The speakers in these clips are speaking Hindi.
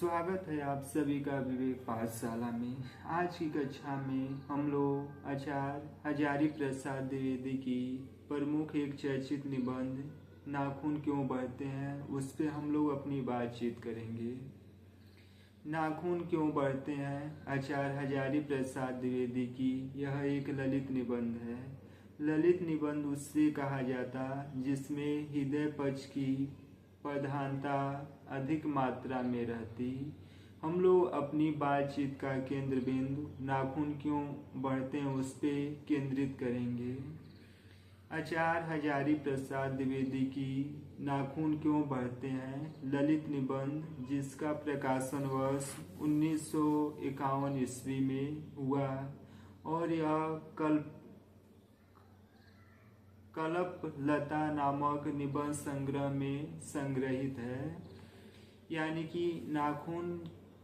स्वागत है आप सभी का विवेक पाठशाला में। आज की कक्षा में हम लोग आचार्य हजारी प्रसाद द्विवेदी की प्रमुख एक चर्चित निबंध नाखून क्यों बढ़ते हैं उस पे हम लोग अपनी बातचीत करेंगे। नाखून क्यों बढ़ते हैं आचार्य हजारी प्रसाद द्विवेदी की यह एक ललित निबंध है। ललित निबंध उससे कहा जाता जिसमें हृदय पक्ष की प्रधानता अधिक मात्रा में रहती। हम लोग अपनी बातचीत का केंद्र बिंदु नाखून क्यों बढ़ते हैं उस पे केंद्रित करेंगे। आचार्य हजारी प्रसाद द्विवेदी की नाखून क्यों बढ़ते हैं ललित निबंध, जिसका प्रकाशन वर्ष 1951 ईस्वी में हुआ और यह कल्प लता नामक निबंध संग्रह में संग्रहित है। यानी कि नाखून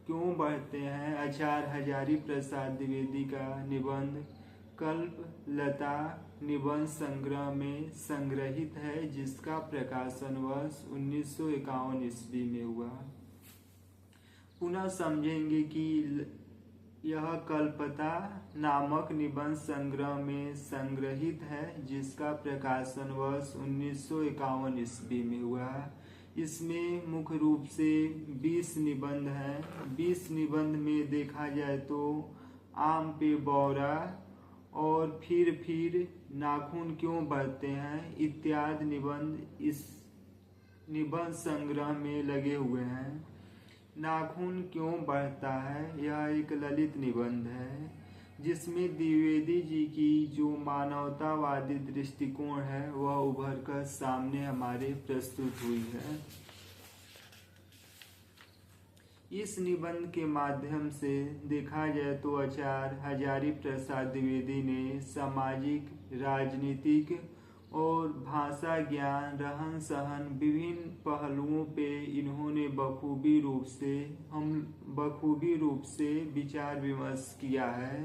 क्यों बढ़ते हैं आचार्य हजारी प्रसाद द्विवेदी का निबंध कल्प लता निबंध संग्रह में संग्रहित है, जिसका प्रकाशन वर्ष 1951 ईस्वी में हुआ। पुनः समझेंगे कि यह कल्पता नामक निबंध संग्रह में संग्रहित है, जिसका प्रकाशन वर्ष 1951 ईस्वी में हुआ। इसमें मुख्य रूप से 20 निबंध हैं। 20 निबंध में देखा जाए तो आम पे बौरा और फिर नाखून क्यों बढ़ते हैं इत्यादि निबंध इस निबंध संग्रह में लगे हुए हैं। नाखून क्यों बढ़ता है यह एक ललित निबंध है, जिसमें द्विवेदी जी की जो मानवतावादी दृष्टिकोण है वह उभर कर सामने हमारे प्रस्तुत हुई है। इस निबंध के माध्यम से देखा जाए तो आचार्य हजारी प्रसाद द्विवेदी ने सामाजिक, राजनीतिक और भाषा ज्ञान, रहन सहन विभिन्न पहलुओं पे इन्होंने बखूबी रूप से विचार विमर्श किया है।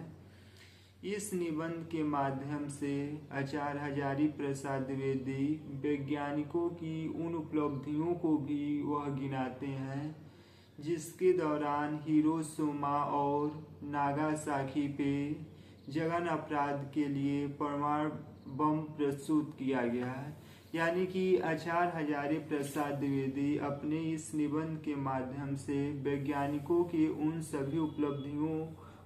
इस निबंध के माध्यम से आचार्य हजारी प्रसाद द्विवेदी वैज्ञानिकों की उन उपलब्धियों को भी वह गिनाते हैं जिसके दौरान हिरोशिमा और नागासाकी पे जघन्य अपराध के लिए परमाणु बम प्रस्तुत किया गया है। यानी कि आचार्य हजारी प्रसाद द्विवेदी अपने इस निबंध के माध्यम से वैज्ञानिकों की उन सभी उपलब्धियों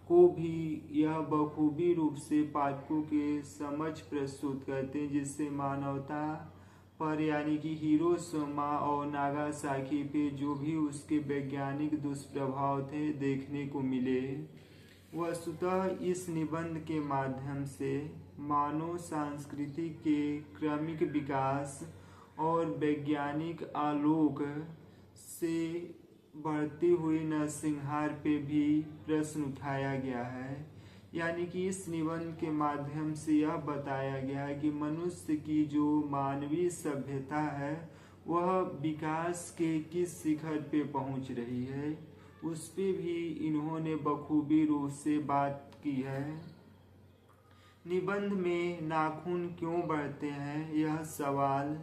को भी यह बखूबी रूप से पाठकों के समक्ष प्रस्तुत करते हैं, जिससे मानवता पर यानी कि हिरोशिमा और नागासाकी पे जो भी उसके वैज्ञानिक दुष्प्रभाव थे देखने को मिले। वस्तुतः इस निबंध के माध्यम से मानव संस्कृति के क्रमिक विकास और वैज्ञानिक आलोक से बढ़ती हुई नरसंहार पे भी प्रश्न उठाया गया है। यानी कि इस निबंध के माध्यम से यह बताया गया है कि मनुष्य की जो मानवीय सभ्यता है वह विकास के किस शिखर पे पहुंच रही है, उस पे भी इन्होंने बखूबी रूप से बात की है। निबंध में नाखून क्यों बढ़ते हैं यह सवाल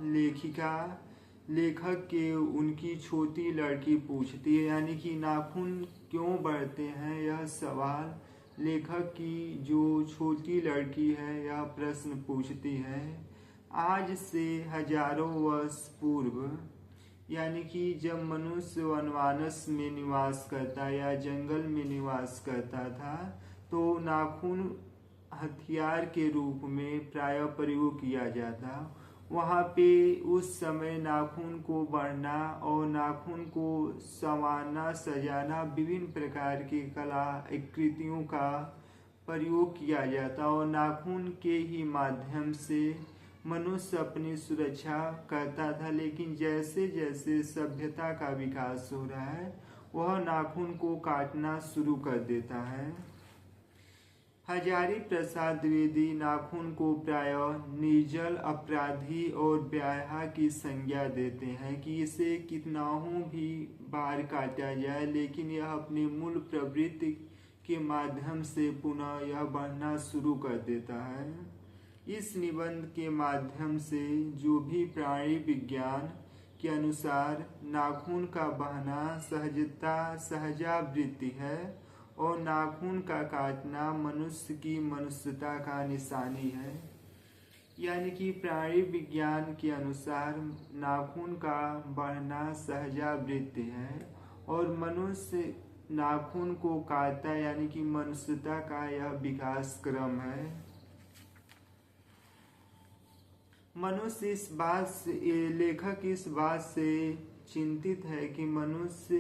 लेखक के उनकी छोटी लड़की पूछती है। यानी कि नाखून क्यों बढ़ते हैं यह सवाल लेखक की जो छोटी लड़की है यह प्रश्न पूछती है। आज से हजारों वर्ष पूर्व, यानी कि जब मनुष्य वनवास में निवास करता या जंगल में निवास करता था, तो नाखून हथियार के रूप में प्रायः प्रयोग किया जाता। वहाँ पे उस समय नाखून को बढ़ना और नाखून को संवारना, सजाना, विभिन्न प्रकार की कला आकृतियों का प्रयोग किया जाता और नाखून के ही माध्यम से मनुष्य अपनी सुरक्षा करता था। लेकिन जैसे जैसे सभ्यता का विकास हो रहा है वह नाखून को काटना शुरू कर देता है। हजारी प्रसाद द्विवेदी नाखून को प्रायः निर्जल, अपराधी और ब्याहा की संज्ञा देते हैं कि इसे कितनाहू भी बार काटा जाए, लेकिन यह अपनी मूल प्रवृत्ति के माध्यम से पुनः यह बढ़ना शुरू कर देता है। इस निबंध के माध्यम से जो भी प्राणी विज्ञान के अनुसार नाखून का बहना सहजावृत्ति है और नाखून का काटना मनुष्य की मनुष्यता का निशानी है। यानी कि प्राणी विज्ञान के अनुसार नाखून का बढ़ना सहजावृत्ति है और मनुष्य नाखून को काटता है, यानी कि मनुष्यता का यह विकास क्रम है। लेखक इस बात से चिंतित है कि मनुष्य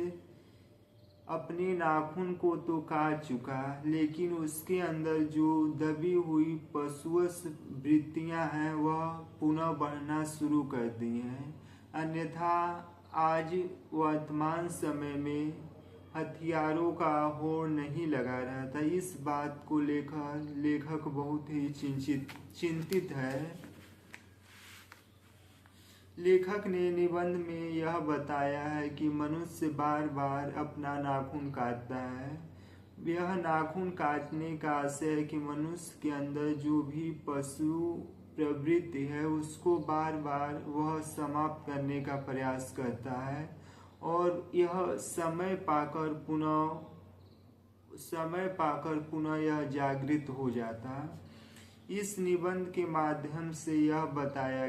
अपने नाखून को तो काट चुका, लेकिन उसके अंदर जो दबी हुई पशुवश वृत्तियां हैं वह पुनः बढ़ना शुरू कर दी हैं। अन्यथा आज वर्तमान समय में हथियारों का होड़ नहीं लगा रहता। इस बात को लेकर लेखक बहुत ही चिंतित है। लेखक ने निबंध में यह बताया है कि मनुष्य बार बार अपना नाखून काटता है। यह नाखून काटने का आशय है कि मनुष्य के अंदर जो भी पशु प्रवृत्ति है उसको बार बार वह समाप्त करने का प्रयास करता है और यह समय पाकर पुनः यह जागृत हो जाता। इस निबंध के माध्यम से यह बताया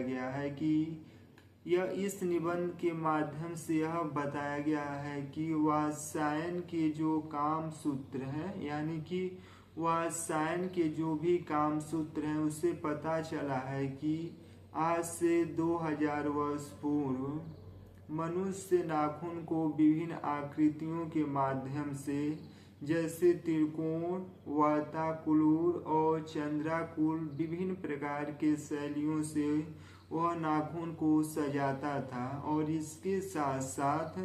गया है कि वात्सायन के जो काम सूत्र हैं, यानी कि वात्सायन के जो भी काम सूत्र हैं, उससे पता चला है कि आज से 2000 वर्ष पूर्व मनुष्य नाखून को विभिन्न आकृतियों के माध्यम से, जैसे त्रिकोण, वर्ताकुलूर और चंद्राकुल, विभिन्न प्रकार के शैलियों से वह नाखून को सजाता था और इसके साथ साथ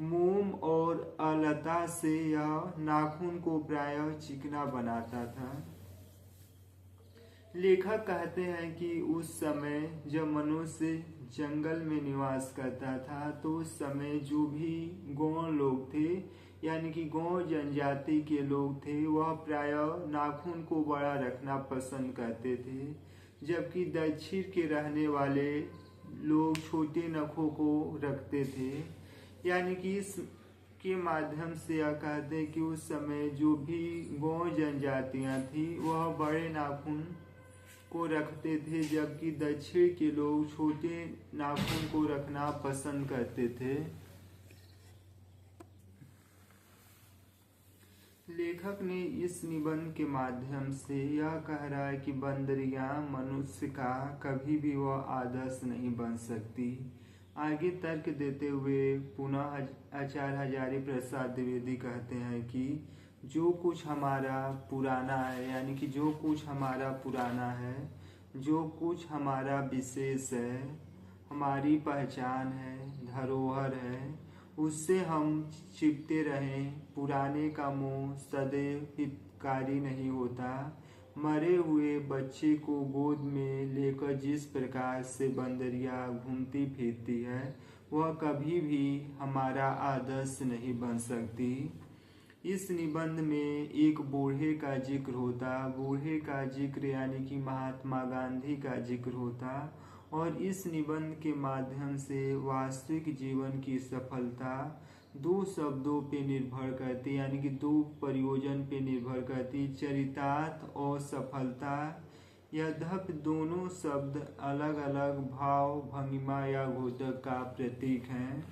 मोम और अलता से यह नाखून को प्रायः चिकना बनाता था। लेखक कहते हैं कि उस समय जब मनुष्य जंगल में निवास करता था तो उस समय जो भी गौण लोग थे, यानी कि गौण जनजाति के लोग थे, वह प्रायः नाखून को बड़ा रखना पसंद करते थे, जबकि दक्षिण के रहने वाले लोग छोटे नखों को रखते थे। यानी कि इस के माध्यम से यह कहते हैं कि उस समय जो भी गौण जनजातियां थी वह बड़े नाखून को रखते थे, जबकि दक्षिण के लोग छोटे नाखून को रखना पसंद करते थे। लेखक ने इस निबंध के माध्यम से यह कह रहा है कि बंदरियां मनुष्य का कभी भी वह आदर्श नहीं बन सकती। आगे तर्क देते हुए पुनः आचार्य हजारी प्रसाद द्विवेदी कहते हैं कि जो कुछ हमारा पुराना है, यानी कि जो कुछ हमारा पुराना है, जो कुछ हमारा विशेष है, हमारी पहचान है, धरोहर है, उससे हम चिपटे रहें। पुराने का मोह सदैव हितकारी नहीं होता। मरे हुए बच्चे को गोद में लेकर जिस प्रकार से बंदरिया घूमती फिरती है, वह कभी भी हमारा आदर्श नहीं बन सकती। इस निबंध में एक बूढ़े का जिक्र होता, बूढ़े का जिक्र यानी कि महात्मा गांधी का जिक्र होता, और इस निबंध के माध्यम से वास्तविक जीवन की सफलता दो शब्दों पे निर्भर करती, यानी कि दो प्रयोजन पे निर्भर करती, चरितार्थ और सफलता। यद्यपि दोनों शब्द अलग अलग भाव, भंगिमा या घोतक का प्रतीक हैं।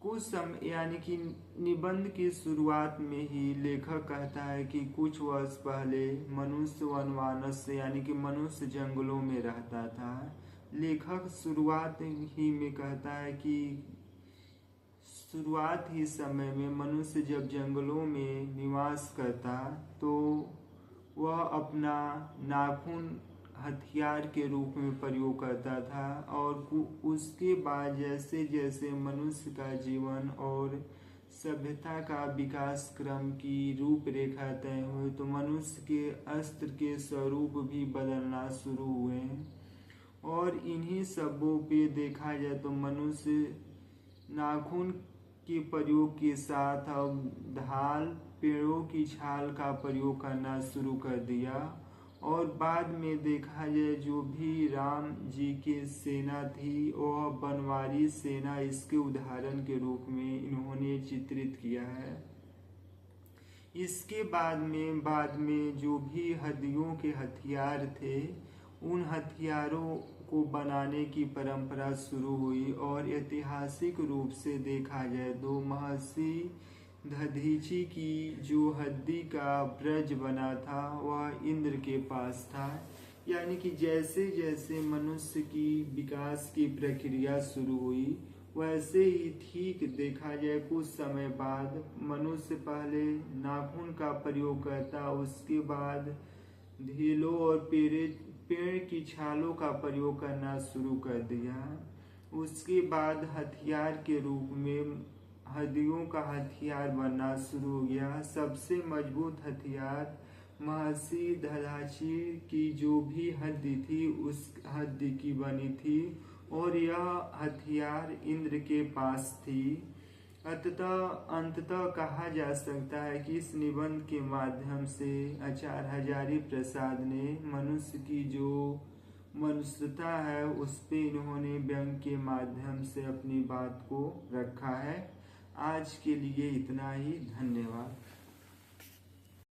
कुछ समय यानी कि निबंध की शुरुआत में ही लेखक कहता है कि कुछ वर्ष पहले मनुष्य वनवानस यानी कि मनुष्य जंगलों में रहता था। लेखक शुरुआत ही में कहता है कि शुरुआत ही समय में मनुष्य जब जंगलों में निवास करता तो वह अपना नाखून हथियार के रूप में प्रयोग करता था, और उसके बाद जैसे जैसे मनुष्य का जीवन और सभ्यता का विकास क्रम की रूपरेखा तय हुई तो मनुष्य के अस्त्र के स्वरूप भी बदलना शुरू हुए। और इन्हीं सबों पे देखा जाए तो मनुष्य नाखून के प्रयोग के साथ अब ढाल, पेड़ों की छाल का प्रयोग करना शुरू कर दिया, और बाद में देखा जाए जो भी राम जी की सेना थी वह बनवारी सेना इसके उदाहरण के रूप में इन्होंने चित्रित किया है। इसके बाद में जो भी हदियों के हथियार थे उन हथियारों को बनाने की परंपरा शुरू हुई और ऐतिहासिक रूप से देखा जाए तो महर्षि दधीची की जो हड्डी का ब्रज बना था वह इंद्र के पास था। यानी कि जैसे जैसे मनुष्य की विकास की प्रक्रिया शुरू हुई वैसे ही ठीक देखा जाए कुछ समय बाद मनुष्य पहले नाखून का प्रयोग करता, उसके बाद ढीलों और पेड़ की छालों का प्रयोग करना शुरू कर दिया। उसके बाद हथियार के रूप में हड्डियों का हथियार बनना शुरू हो गया। सबसे मजबूत हथियार महर्षि दधाची की जो भी हड्डी थी उस हड्डी की बनी थी और यह हथियार इंद्र के पास थी। अंततः कहा जा सकता है कि इस निबंध के माध्यम से आचार्य हजारी प्रसाद ने मनुष्य की जो मनुष्यता है उस पे इन्होंने व्यंग के माध्यम से अपनी बात को रखा है। आज के लिए इतना ही, धन्यवाद।